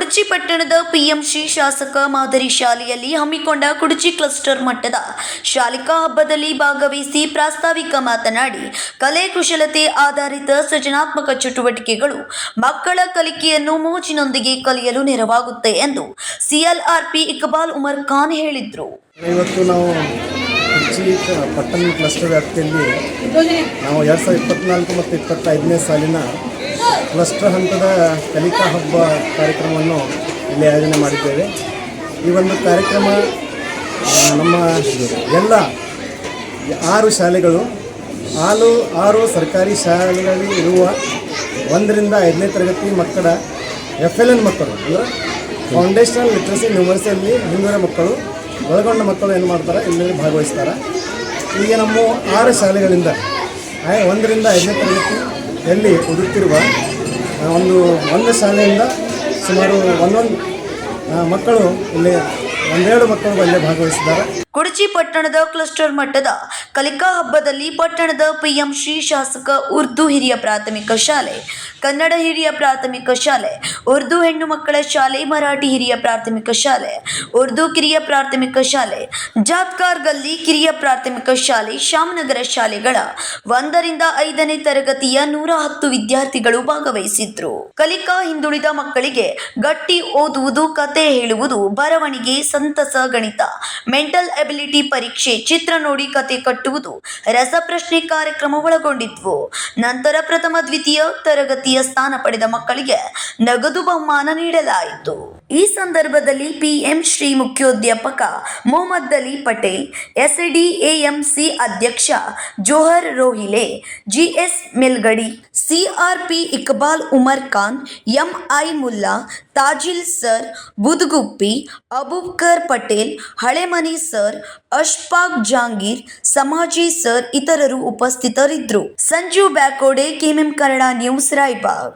ಕುಡಚಿ ಪಟ್ಟಣದ ಪಿಎಂಸಿ ಶಾಸಕ ಮಾದರಿ ಶಾಲೆಯಲ್ಲಿ ಹಮ್ಮಿಕೊಂಡ ಕುಡಚಿ ಕ್ಲಸ್ಟರ್ ಮಟ್ಟದ ಶಾಲಿಕಾ ಹಬ್ಬದಲ್ಲಿ ಭಾಗವಹಿಸಿ ಪ್ರಾಸ್ತಾವಿಕ ಮಾತನಾಡಿ ಕಲೆ ಕುಶಲತೆ ಆಧಾರಿತ ಸೃಜನಾತ್ಮಕ ಚಟುವಟಿಕೆಗಳು ಮಕ್ಕಳ ಕಲಿಕೆಯನ್ನು ಮೋಜಿನೊಂದಿಗೆ ಕಲಿಯಲು ನೆರವಾಗುತ್ತೆ ಎಂದು ಸಿಎಲ್ಆರ್ಪಿ ಇಕ್ಬಾಲ್ ಉಮರ್ ಖಾನ್ ಹೇಳಿದರು. ಇವತ್ತು ನಾವು ಕುಡಚಿ ಪಟ್ಟಣ ಕ್ಲಸ್ಟರ್ ವ್ಯಾಪ್ತಿಯಲ್ಲಿ ನಾವು 2024 ಮತ್ತು 2025ನೇ ಸಾಲಿನ ಕ್ಲಸ್ಟರ್ ಹಂತದ ಕಲಿಕಾ ಹಬ್ಬ ಕಾರ್ಯಕ್ರಮವನ್ನು ಇಲ್ಲಿ ಆಯೋಜನೆ ಮಾಡಿದ್ದೇವೆ. ಈ ಒಂದು ಕಾರ್ಯಕ್ರಮ ನಮ್ಮ ಎಲ್ಲ 6 ಶಾಲೆಗಳು 6 ಸರ್ಕಾರಿ ಶಾಲೆಗಳಲ್ಲಿ ಇರುವ 1ರಿಂದ 5ನೇ ತರಗತಿ ಮಕ್ಕಳ FLN ಮಕ್ಕಳು ಅಂದರೆ ಫೌಂಡೇಶನಲ್ ಲಿಟ್ರಸಿ ನ್ಯೂಮರ್ಸಿಯಲ್ಲಿ ಹಿಂದುಳಿದ ಮಕ್ಕಳು ಒಳಗೊಂಡ ಮಕ್ಕಳು ಏನು ಮಾಡ್ತಾರೆ ಇಲ್ಲಿ ಭಾಗವಹಿಸ್ತಾರೆ. ಈಗ ನಮ್ಮ 6 ಶಾಲೆಗಳಿಂದ 1ರಿಂದ 5ನೇ ತರಗತಿಯಲ್ಲಿ ಓದುತ್ತಿರುವ ಒಂದು ಶಾಲೆಯಿಂದ ಸುಮಾರು 11 ಮಕ್ಕಳು ಇಲ್ಲಿ 12 ಮಕ್ಕಳು ಅಲ್ಲಿ ಭಾಗವಹಿಸಿದ್ದಾರೆ. ಕುಡಚಿ ಪಟ್ಟಣದ ಕ್ಲಸ್ಟರ್ ಮಟ್ಟದ ಕಲಿಕಾ ಹಬ್ಬದಲ್ಲಿ ಪಟ್ಟಣದ ಪಿಎಂಸಿ ಶಾಸಕ ಉರ್ದು ಹಿರಿಯ ಪ್ರಾಥಮಿಕ ಶಾಲೆ, ಕನ್ನಡ ಹಿರಿಯ ಪ್ರಾಥಮಿಕ ಶಾಲೆ, ಉರ್ದು ಹೆಣ್ಣು ಮಕ್ಕಳ ಶಾಲೆ, ಮರಾಠಿ ಹಿರಿಯ ಪ್ರಾಥಮಿಕ ಶಾಲೆ, ಉರ್ದು ಕಿರಿಯ ಪ್ರಾಥಮಿಕ ಶಾಲೆ, ಜಾತ್ಕಾರ್ ಗಲ್ಲಿ ಕಿರಿಯ ಪ್ರಾಥಮಿಕ ಶಾಲೆ, ಶಾಮನಗರ ಶಾಲೆಗಳ 1ರಿಂದ 5ನೇ ತರಗತಿಯ 110 ವಿದ್ಯಾರ್ಥಿಗಳು ಭಾಗವಹಿಸಿದ್ರು. ಕಲಿಕಾ ಹಿಂದುಳಿದ ಮಕ್ಕಳಿಗೆ ಗಟ್ಟಿ ಓದುವುದು, ಕತೆ ಹೇಳುವುದು, ಬರವಣಿಗೆ, ಸಂತಸ, ಗಣಿತ, ಮೆಂಟಲ್ ಎಬಿಲಿಟಿ ಪರೀಕ್ಷೆ, ಚಿತ್ರ ನೋಡಿ ಕತೆ ಕಟ್ಟುವುದು, ರಸಪ್ರಶ್ನೆ ಕಾರ್ಯಕ್ರಮ ಒಳಗೊಂಡಿದ್ವು. ನಂತರ ಪ್ರಥಮ ದ್ವಿತೀಯ ತರಗತಿಯ ಸ್ಥಾನ ಪಡೆದ ಮಕ್ಕಳಿಗೆ ನಗದು ಬಹುಮಾನ ನೀಡಲಾಯಿತು. ಈ ಸಂದರ್ಭದಲ್ಲಿ ಪಿಎಂ ಶ್ರೀ ಮುಖ್ಯೋಧ್ಯಾಪಕ ಮೊಹಮ್ಮದ್ ಅಲಿ ಪಟೇಲ್, ಎಸ್ಡಿಎಎಂಸಿ ಅಧ್ಯಕ್ಷ Johar Rohile, GS Melgadi, CRP Iqbal Umar Khan, MI Mulla, Tajil sir, Budguppi, Abubakar Patel, Halemani sir, Ashfaq Jahangir, Samaji sir ಇತರರು ಉಪಸ್ಥಿತರಿದ್ದರು. Sanju Byakode, KMM Kannada news, Raibag.